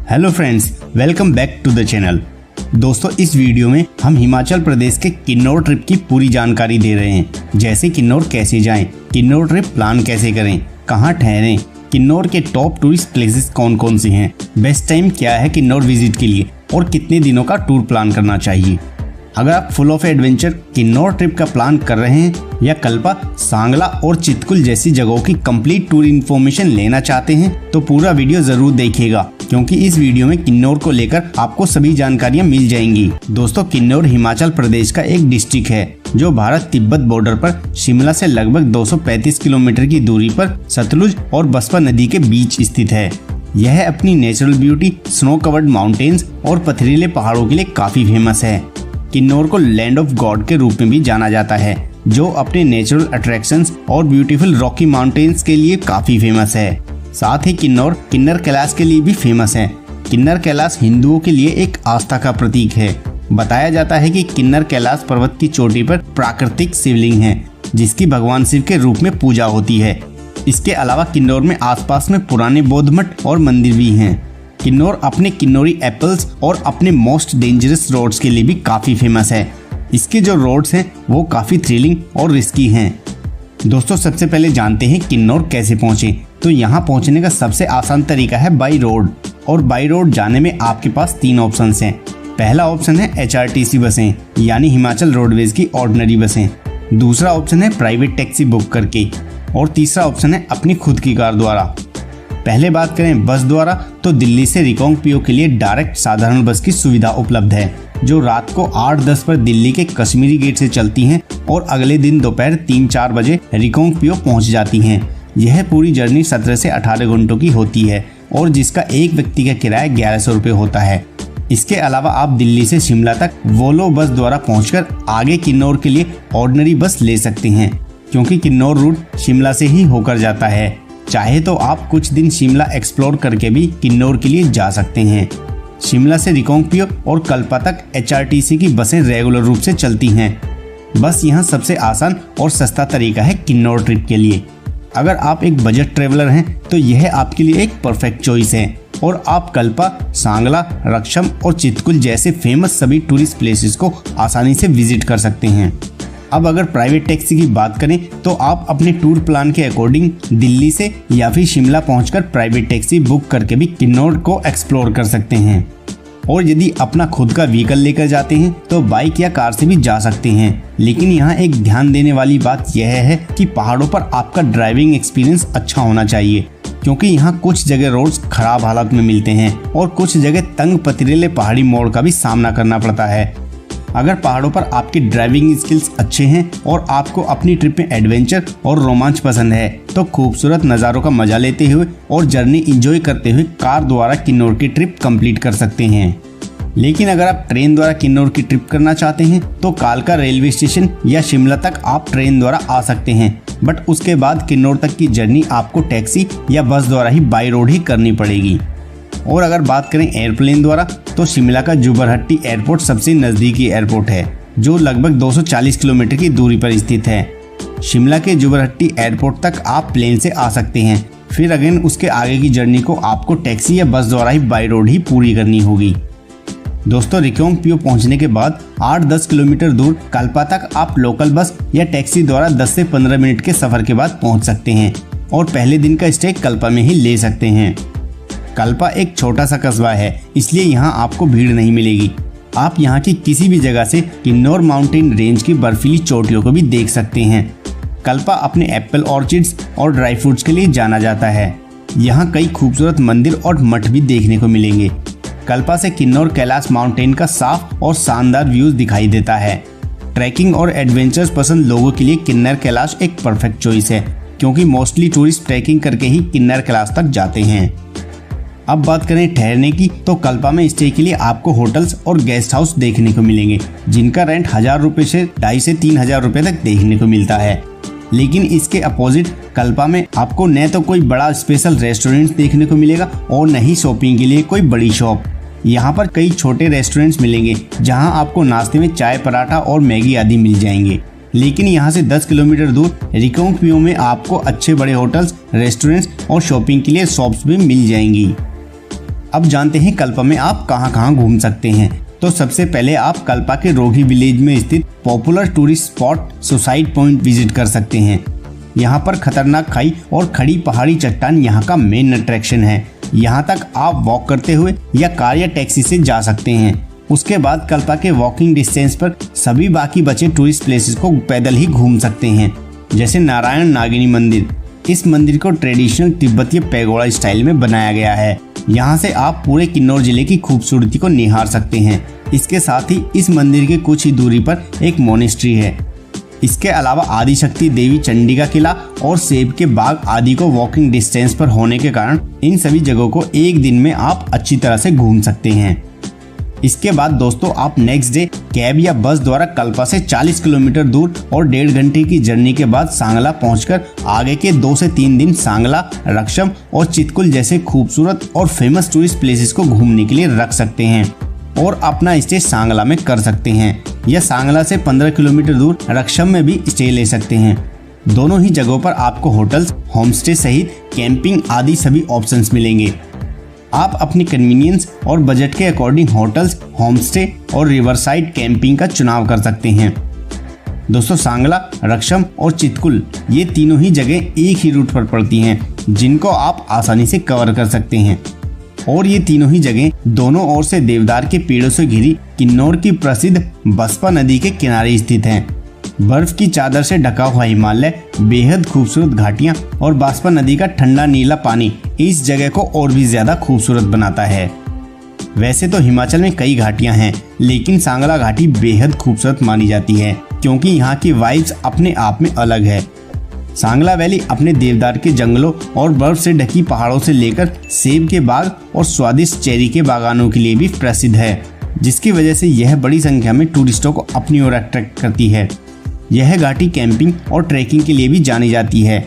Hello friends, welcome back to the channel. दोस्तों, इस video में हम हिमाचल प्रदेश के किन्नौर ट्रिप की पूरी जानकारी दे रहे हैं। जैसे किन्नौर कैसे जाएं, किन्नौर ट्रिप प्लान कैसे करें, कहां ठहरें, किन्नौर के टॉप टूरिस्ट प्लेसेस कौन कौन से हैं, बेस्ट टाइम क्या है किन्नौर विजिट के लिए और कितने दिनों का टूर प्लान करना चाहिए। अगर आप full of adventure Kinnaur trip का प्लान कर रहे हैं या कल्पा, सांगला और चितकुल जैसी जगहों की कंप्लीट टूर इन्फॉर्मेशन लेना चाहते हैं तो पूरा वीडियो जरूर देखिएगा, क्योंकि इस वीडियो में किन्नौर को लेकर आपको सभी जानकारियां मिल जाएंगी। दोस्तों, किन्नौर हिमाचल प्रदेश का एक डिस्ट्रिक्ट है जो भारत तिब्बत बॉर्डर पर शिमला से लगभग 235 किलोमीटर की दूरी पर सतलुज और बसपा नदी के बीच स्थित है। यह अपनी natural beauty, snow covered mountains और पथरीले पहाड़ों के लिए काफी फेमस है। किन्नौर को लैंड ऑफ गॉड के रूप में भी जाना जाता है, जो अपने नेचुरल अट्रैक्शंस और ब्यूटीफुल रॉकी माउंटेन्स के लिए काफी फेमस है। साथ ही किन्नौर किन्नर कैलाश के लिए भी फेमस है। किन्नर कैलाश हिंदुओं के लिए एक आस्था का प्रतीक है। बताया जाता है कि किन्नर कैलाश पर्वत की चोटी पर प्राकृतिक शिवलिंग है, जिसकी भगवान शिव के रूप में पूजा होती है। इसके अलावा किन्नौर में आसपास में पुराने बौद्ध मठ और मंदिर भी हैं। किन्नौर अपने किन्नौरी एप्पल्स और अपने मोस्ट डेंजरस रोड्स के लिए भी काफी फेमस है। इसके जो रोड्स हैं वो काफी थ्रिलिंग और रिस्की हैं। दोस्तों, सबसे पहले जानते हैं किन्नौर कैसे पहुंचे। तो यहाँ पहुंचने का सबसे आसान तरीका है बाई रोड, और बाई रोड जाने में आपके पास 3 ऑप्शन हैं। पहला ऑप्शन है HRTC बसें, यानी हिमाचल रोडवेज की ऑर्डिनरी बसें। दूसरा ऑप्शन है प्राइवेट टैक्सी बुक करके, और तीसरा ऑप्शन है अपनी खुद की कार द्वारा। पहले बात करें बस द्वारा, तो दिल्ली से रिकांगपिओ के लिए डायरेक्ट साधारण बस की सुविधा उपलब्ध है, जो रात को 8-10 पर दिल्ली के कश्मीरी गेट से चलती हैं और अगले दिन दोपहर 3-4 बजे रिकांगपिओ पहुंच जाती हैं। यह पूरी जर्नी 17 से 18 घंटों की होती है और जिसका एक व्यक्ति का किराया 1100 रुपये होता है। इसके अलावा आप दिल्ली से शिमला तक वोल्वो बस द्वारा पहुंचकर आगे किन्नौर के लिए ऑर्डिनरी बस ले सकते हैं, क्योंकि किन्नौर रूट शिमला से ही होकर जाता है। चाहे तो आप कुछ दिन शिमला एक्सप्लोर करके भी किन्नौर के लिए जा सकते हैं। शिमला से रिकांगपिओ और कल्पा तक HRTC की बसें रेगुलर रूप से चलती हैं। बस यहाँ सबसे आसान और सस्ता तरीका है किन्नौर ट्रिप के लिए। अगर आप एक बजट ट्रेवलर हैं तो यह आपके लिए एक परफेक्ट चॉइस है और आप कल्पा, सांगला, रक्षम और चितकुल जैसे फेमस सभी टूरिस्ट प्लेसेस को आसानी से विजिट कर सकते हैं। अब अगर प्राइवेट टैक्सी की बात करें तो आप अपने टूर प्लान के अकॉर्डिंग दिल्ली से या फिर शिमला पहुंचकर प्राइवेट टैक्सी बुक करके भी किन्नौर को एक्सप्लोर कर सकते हैं। और यदि अपना खुद का व्हीकल लेकर जाते हैं तो बाइक या कार से भी जा सकते हैं। लेकिन यहाँ एक ध्यान देने वाली बात यह है कि पहाड़ों पर आपका ड्राइविंग एक्सपीरियंस अच्छा होना चाहिए, क्योंकि यहाँ कुछ जगह रोड्स खराब हालत में मिलते हैं और कुछ जगह तंग पथरीले पहाड़ी मोड़ का भी सामना करना पड़ता है। अगर पहाड़ों पर आपके ड्राइविंग स्किल्स अच्छे हैं और आपको अपनी ट्रिप में एडवेंचर और रोमांच पसंद है तो खूबसूरत नज़ारों का मजा लेते हुए और जर्नी एंजॉय करते हुए कार द्वारा किन्नौर की ट्रिप कंप्लीट कर सकते हैं। लेकिन अगर आप ट्रेन द्वारा किन्नौर की ट्रिप करना चाहते हैं तो कालका रेलवे स्टेशन या शिमला तक आप ट्रेन द्वारा आ सकते हैं, बट उसके बाद किन्नौर तक की जर्नी आपको टैक्सी या बस द्वारा ही बाई रोड ही करनी पड़ेगी। और अगर बात करें एयरप्लेन द्वारा तो शिमला का जुबरहट्टी एयरपोर्ट सबसे नज़दीकी एयरपोर्ट है, जो लगभग 240 किलोमीटर की दूरी पर स्थित है। शिमला के जुबरहट्टी एयरपोर्ट तक आप प्लेन से आ सकते हैं, फिर अगेन उसके आगे की जर्नी को आपको टैक्सी या बस द्वारा ही बाई रोड ही पूरी करनी होगी। दोस्तों, रिकांगपिओ पहुंचने के बाद 8-10 किलोमीटर दूर कल्पा तक आप लोकल बस या टैक्सी द्वारा 10 से 15 मिनट के सफ़र के बाद पहुँच सकते हैं और पहले दिन का स्टे कल्पा में ही ले सकते हैं। कल्पा एक छोटा सा कस्बा है, इसलिए यहाँ आपको भीड़ नहीं मिलेगी। आप यहाँ की किसी भी जगह से किन्नौर माउंटेन रेंज की बर्फीली चोटियों को भी देख सकते हैं। कल्पा अपने एप्पल ऑर्चिड्स और ड्राई फ्रूट्स के लिए जाना जाता है। यहाँ कई खूबसूरत मंदिर और मठ भी देखने को मिलेंगे। कल्पा से किन्नौर कैलाश माउंटेन का साफ और शानदार व्यूज दिखाई देता है। ट्रैकिंग और एडवेंचर्स पसंद लोगों के लिए किन्नर कैलाश एक परफेक्ट चॉइस है, क्योंकि मोस्टली टूरिस्ट ट्रैकिंग करके ही किन्नर कैलाश तक जाते हैं। अब बात करें ठहरने की, तो कल्पा में स्टे के लिए आपको होटल्स और गेस्ट हाउस देखने को मिलेंगे, जिनका रेंट 1000 रुपये से 2500 से 3000 रुपये तक देखने को मिलता है। लेकिन इसके अपोजिट कल्पा में आपको न तो कोई बड़ा स्पेशल रेस्टोरेंट देखने को मिलेगा और न ही शॉपिंग के लिए कोई बड़ी शॉप। यहाँ पर कई छोटे रेस्टोरेंट्स मिलेंगे जहाँ आपको नाश्ते में चाय, पराठा और मैगी आदि मिल जाएंगे। लेकिन यहाँ से 10 किलोमीटर दूर रिकांगपिओ में आपको अच्छे बड़े होटल्स, रेस्टोरेंट्स और शॉपिंग के लिए शॉप्स भी मिल जाएंगी। अब जानते हैं कल्पा में आप कहां कहां घूम सकते हैं। तो सबसे पहले आप कल्पा के रोही विलेज में स्थित popular tourist spot suicide point visit कर सकते हैं। यहाँ पर खतरनाक खाई और खड़ी पहाड़ी चट्टान यहाँ का मेन अट्रैक्शन है। यहाँ तक आप वॉक करते हुए या कार या टैक्सी से जा सकते हैं। उसके बाद कल्पा के वॉकिंग डिस्टेंस पर सभी बाकी बचे टूरिस्ट प्लेसेस को पैदल ही घूम सकते हैं, जैसे नारायण नागिनी मंदिर। इस मंदिर को ट्रेडिशनल तिब्बतीय पैगोडा स्टाइल में बनाया गया है। यहाँ से आप पूरे किन्नौर जिले की खूबसूरती को निहार सकते हैं। इसके साथ ही इस मंदिर के कुछ ही दूरी पर एक मोनेस्ट्री है। इसके अलावा आदिशक्ति देवी चंडिका किला और सेब के बाग आदि को वॉकिंग डिस्टेंस पर होने के कारण इन सभी जगहों को एक दिन में आप अच्छी तरह से घूम सकते हैं। इसके बाद दोस्तों आप नेक्स्ट डे कैब या बस द्वारा कल्पा से 40 किलोमीटर दूर और 1.5 घंटे की जर्नी के बाद सांगला पहुंचकर आगे के 2 से 3 दिन सांगला, रक्षम और चितकुल जैसे खूबसूरत और फेमस टूरिस्ट प्लेसेस को घूमने के लिए रख सकते हैं और अपना स्टे सांगला में कर सकते हैं, या सांगला से 15 किलोमीटर दूर रक्षम में भी स्टे ले सकते हैं। दोनों ही जगहों पर आपको होटल्स, होमस्टे सहित कैंपिंग आदि सभी ऑप्शंस मिलेंगे। आप अपनी कन्वीनियंस और बजट के अकॉर्डिंग होटल्स, होमस्टे और रिवरसाइड कैंपिंग का चुनाव कर सकते हैं। दोस्तों सांगला, रक्षम और चितकुल ये तीनों ही जगह एक ही रूट पर पड़ती हैं, जिनको आप आसानी से कवर कर सकते हैं। और ये तीनों ही जगह दोनों ओर से देवदार के पेड़ों से घिरी किन्नौर की प्रसिद्ध बसपा नदी के किनारे स्थित हैं। बर्फ की चादर से ढका हुआ हिमालय, बेहद खूबसूरत घाटियां और बासपा नदी का ठंडा नीला पानी इस जगह को और भी ज्यादा खूबसूरत बनाता है। वैसे तो हिमाचल में कई घाटियां हैं, लेकिन सांगला घाटी बेहद खूबसूरत मानी जाती है क्योंकि यहाँ की वाइब्स अपने आप में अलग है। सांगला वैली अपने देवदार के जंगलों और बर्फ से ढकी पहाड़ों से लेकर सेब के बाग और स्वादिष्ट चेरी के बागानों के लिए भी प्रसिद्ध है, जिसकी वजह से यह बड़ी संख्या में टूरिस्टों को अपनी ओर अट्रैक्ट करती है। यह घाटी कैंपिंग और ट्रैकिंग के लिए भी जानी जाती है।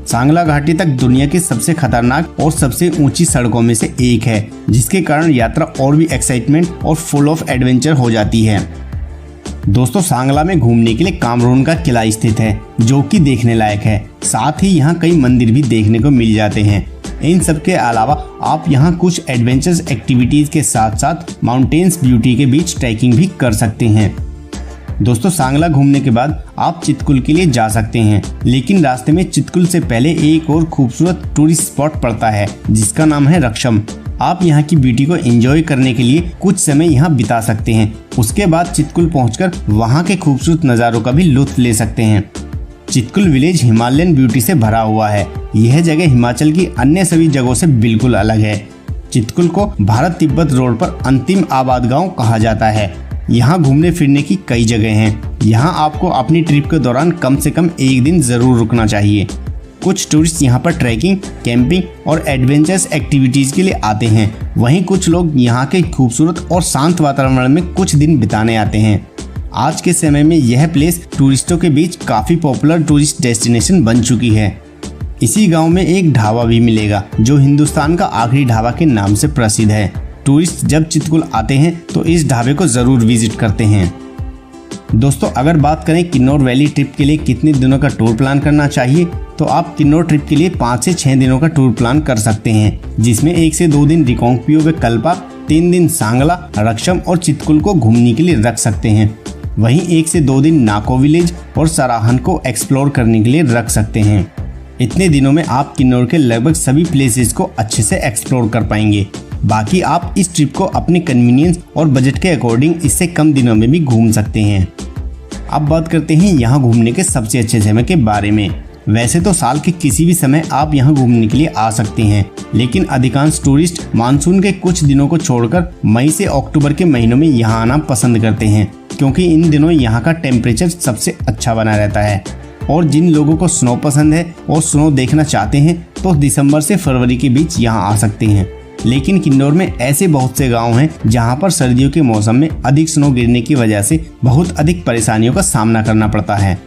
सांगला घाटी तक दुनिया की सबसे खतरनाक और सबसे ऊंची सड़कों में से एक है, जिसके कारण यात्रा और भी एक्साइटमेंट और फुल ऑफ एडवेंचर हो जाती है। दोस्तों सांगला में घूमने के लिए कामरून का किला स्थित है, जो कि देखने लायक है। साथ ही यहाँ कई मंदिर भी देखने को मिल जाते हैं। इन सब के अलावा आप यहाँ कुछ एडवेंचरस एक्टिविटीज के साथ साथ माउंटेन्स ब्यूटी के बीच ट्रैकिंग भी कर सकते हैं। दोस्तों सांगला घूमने के बाद आप चितकुल के लिए जा सकते हैं, लेकिन रास्ते में चितकुल से पहले एक और खूबसूरत टूरिस्ट स्पॉट पड़ता है, जिसका नाम है रक्षम। आप यहाँ की ब्यूटी को एंजॉय करने के लिए कुछ समय यहाँ बिता सकते हैं। उसके बाद चितकुल पहुंचकर वहाँ के खूबसूरत नज़ारों का भी लुत्फ ले सकते हैं। चितकुल विलेज हिमालयन ब्यूटी से भरा हुआ है। यह जगह हिमाचल की अन्य सभी जगहों से बिल्कुल अलग है। चितकुल को भारत तिब्बत रोड पर अंतिम आबाद गाँव कहा जाता है। यहाँ घूमने फिरने की कई जगह हैं। यहाँ आपको अपनी ट्रिप के दौरान कम से कम एक दिन जरूर रुकना चाहिए। कुछ टूरिस्ट यहाँ पर ट्रैकिंग, कैंपिंग और एडवेंचरस एक्टिविटीज के लिए आते हैं। वहीं कुछ लोग यहाँ के खूबसूरत और शांत वातावरण में कुछ दिन बिताने आते हैं। आज के समय में यह प्लेस टूरिस्टों के बीच काफी पॉपुलर टूरिस्ट डेस्टिनेशन बन चुकी है। इसी गाँव में एक ढाबा भी मिलेगा, जो हिंदुस्तान का आखिरी ढाबा के नाम से प्रसिद्ध है। टूरिस्ट जब चितकुल आते हैं तो इस ढाबे को जरूर विजिट करते हैं। दोस्तों अगर बात करें किन्नौर वैली ट्रिप के लिए कितने दिनों का टूर प्लान करना चाहिए, तो आप किन्नौर ट्रिप के लिए 5 से 6 दिनों का टूर प्लान कर सकते हैं, जिसमें 1 से 2 दिन रिकांगपिओ व कल्पा, 3 दिन सांगला, रक्षम और चितकुल को घूमने के लिए रख सकते हैं। वहीं 1 से 2 दिन नाको विलेज और सराहन को एक्सप्लोर करने के लिए रख सकते हैं। इतने दिनों में आप किन्नौर के लगभग सभी प्लेसेस को अच्छे से एक्सप्लोर कर पाएंगे। बाकी आप इस ट्रिप को अपने कन्वीनियंस और बजट के अकॉर्डिंग इससे कम दिनों में भी घूम सकते हैं। अब बात करते हैं यहाँ घूमने के सबसे अच्छे समय के बारे में। वैसे तो साल के किसी भी समय आप यहाँ घूमने के लिए आ सकते हैं, लेकिन अधिकांश टूरिस्ट मानसून के कुछ दिनों को छोड़कर मई से अक्टूबर के महीनों में यहाँ आना पसंद करते हैं, क्योंकि इन दिनों यहाँ का टेम्परेचर सबसे अच्छा बना रहता है। और जिन लोगों को स्नो पसंद है और स्नो देखना चाहते हैं तो दिसंबर से फरवरी के बीच यहाँ आ सकते हैं। लेकिन किन्नौर में ऐसे बहुत से गांव हैं जहां पर सर्दियों के मौसम में अधिक स्नो गिरने की वजह से बहुत अधिक परेशानियों का सामना करना पड़ता है।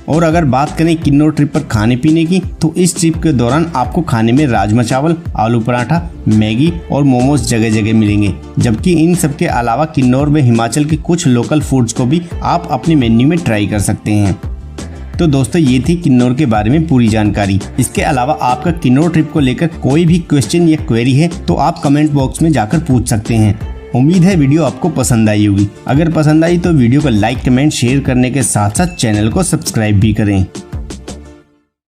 और अगर बात करें किन्नौर ट्रिप पर खाने पीने की, तो इस ट्रिप के दौरान आपको खाने में राजमा चावल, आलू पराठा, मैगी और मोमोज जगह जगह मिलेंगे। जबकि इन सब के अलावा किन्नौर में हिमाचल के कुछ लोकल फूड्स को भी आप अपने मेन्यू में ट्राई कर सकते हैं। तो दोस्तों ये थी किन्नौर के बारे में पूरी जानकारी। इसके अलावा आपका किन्नौर ट्रिप को लेकर कोई भी क्वेश्चन या क्वेरी है तो आप कमेंट बॉक्स में जाकर पूछ सकते हैं। उम्मीद है वीडियो आपको पसंद आई होगी। अगर पसंद आई तो वीडियो को लाइक, कमेंट, शेयर करने के साथ साथ चैनल को सब्सक्राइब भी करें।